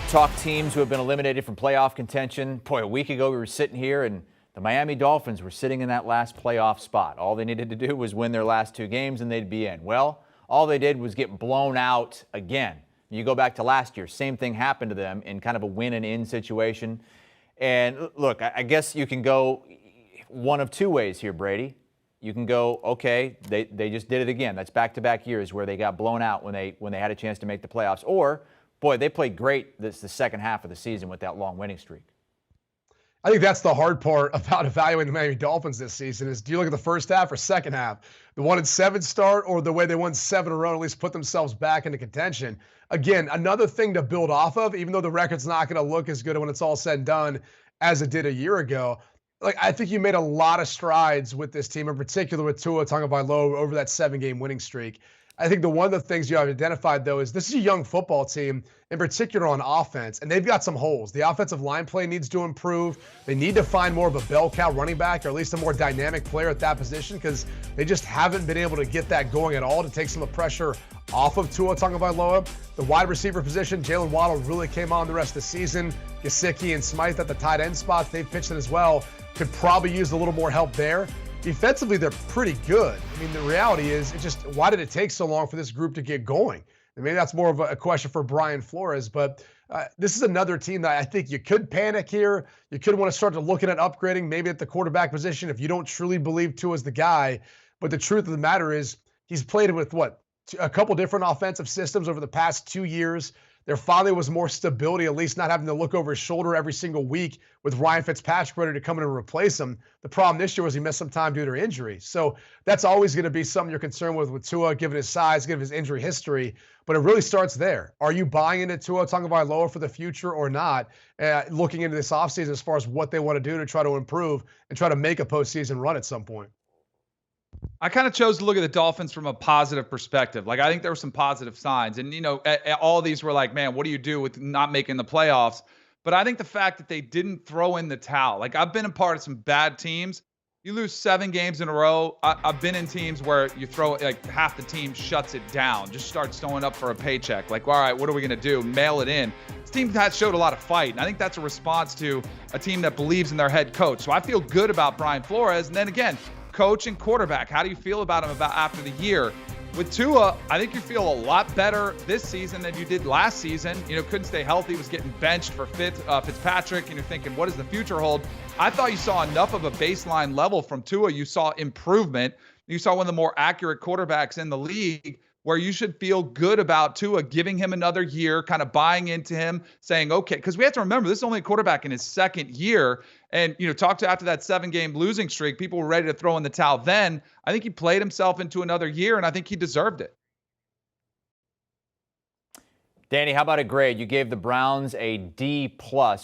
talk teams who have been eliminated from playoff contention. Boy, a week ago we were sitting here and the Miami Dolphins were sitting in that last playoff spot. All they needed to do was win their last two games and they'd be in. Well, all they did was get blown out again. You go back to last year, same thing happened to them in kind of a win and in situation. And look, I guess you can go one of two ways here, Brady. You can go, okay, they just did it again. That's back-to-back years where they got blown out when they had a chance to make the playoffs. Or, boy, they played great the second half of the season with that long winning streak. I think that's the hard part about evaluating the Miami Dolphins this season is, do you look at the first half or second half? The 1-7 start or the way they won 7 in a row, at least put themselves back into contention. Again, another thing to build off of, even though the record's not going to look as good when it's all said and done as it did a year ago. Like, I think you made a lot of strides with this team, in particular with Tua Tagovailoa over that 7-game winning streak. I think one of the things you have identified, though, is this is a young football team, in particular on offense, and they've got some holes. The offensive line play needs to improve. They need to find more of a bell cow running back, or at least a more dynamic player at that position, because they just haven't been able to get that going at all to take some of the pressure off of Tua Tagovailoa. The wide receiver position, Jalen Waddle really came on the rest of the season. Gesicki and Smythe at the tight end spots, they've pitched in as well. Could probably use a little more help there. Defensively, they're pretty good. I mean, the reality is, why did it take so long for this group to get going? And maybe that's more of a question for Brian Flores, but this is another team that I think you could panic here. You could want to start to looking at upgrading, maybe at the quarterback position if you don't truly believe Tua's the guy. But the truth of the matter is, he's played with a couple different offensive systems over the past 2 years. There finally was more stability, at least not having to look over his shoulder every single week with Ryan Fitzpatrick ready to come in and replace him. The problem this year was he missed some time due to injury. So that's always going to be something you're concerned with Tua, given his size, given his injury history. But it really starts there. Are you buying into Tua Tagovailoa for the future or not? Looking into this offseason as far as what they want to do to try to improve and try to make a postseason run at some point. I kind of chose to look at the Dolphins from a positive perspective. Like, I think there were some positive signs. And, all these were like, man, what do you do with not making the playoffs? But I think the fact that they didn't throw in the towel. Like, I've been a part of some bad teams. You lose 7 games in a row. I've been in teams where you throw, like, half the team shuts it down, just starts throwing up for a paycheck. Like, all right, what are we going to do? Mail it in. This team has showed a lot of fight. And I think that's a response to a team that believes in their head coach. So I feel good about Brian Flores. And then again, coach and quarterback, how do you feel about him after the year? With Tua, I think you feel a lot better this season than you did last season. Couldn't stay healthy, was getting benched for Fitzpatrick, and you're thinking, what does the future hold? I thought you saw enough of a baseline level from Tua. You saw improvement. You saw one of the more accurate quarterbacks in the league, where you should feel good about Tua, giving him another year, kind of buying into him, saying, okay, because we have to remember, this is only a quarterback in his second year. And, after that 7-game losing streak, people were ready to throw in the towel then. I think he played himself into another year, and I think he deserved it. Danny, how about a grade? You gave the Browns a D+.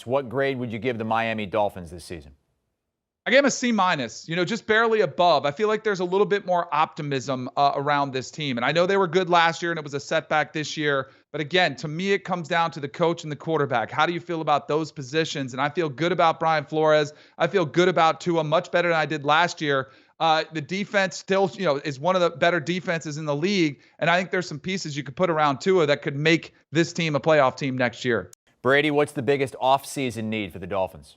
What grade would you give the Miami Dolphins this season? I gave him a C-, just barely above. I feel like there's a little bit more optimism around this team. And I know they were good last year and it was a setback this year. But again, to me, it comes down to the coach and the quarterback. How do you feel about those positions? And I feel good about Brian Flores. I feel good about Tua, much better than I did last year. The defense still, is one of the better defenses in the league. And I think there's some pieces you could put around Tua that could make this team a playoff team next year. Brady, what's the biggest offseason need for the Dolphins?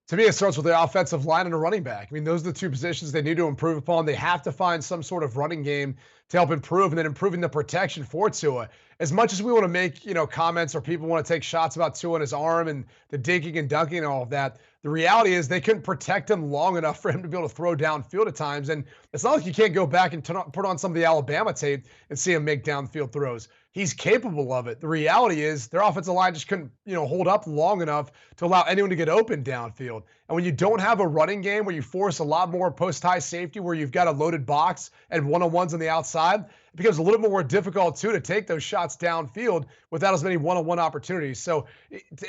To me, it starts with the offensive line and a running back. I mean, those are the two positions they need to improve upon. They have to find some sort of running game to help improve, and then improving the protection for Tua. As much as we want to make, comments or people want to take shots about Tua and his arm and the dinking and dunking and all of that, the reality is they couldn't protect him long enough for him to be able to throw downfield at times. And it's not like you can't go back and put on some of the Alabama tape and see him make downfield throws. He's capable of it. The reality is their offensive line just couldn't, hold up long enough to allow anyone to get open downfield. And when you don't have a running game where you force a lot more post-high safety, where you've got a loaded box and one-on-ones on the outside, it becomes a little bit more difficult, too, to take those shots downfield without as many one-on-one opportunities. So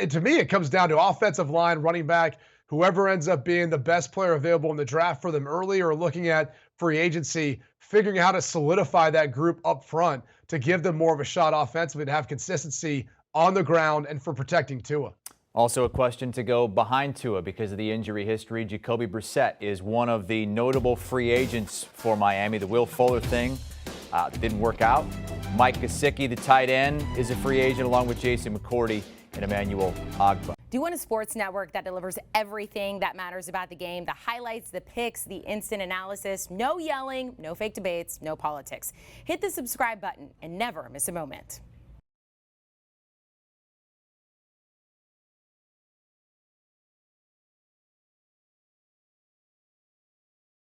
to me, it comes down to offensive line, running back, whoever ends up being the best player available in the draft for them early, or looking at free agency, figuring out how to solidify that group up front to give them more of a shot offensively, to have consistency on the ground and for protecting Tua. Also a question to go behind Tua because of the injury history. Jacoby Brissett is one of the notable free agents for Miami. The Will Fuller thing Didn't work out. Mike Gesicki, the tight end, is a free agent along with Jason McCourty and Emmanuel Ogbah. Do you want a sports network that delivers everything that matters about the game? The highlights, the picks, the instant analysis, no yelling, no fake debates, no politics. Hit the subscribe button and never miss a moment.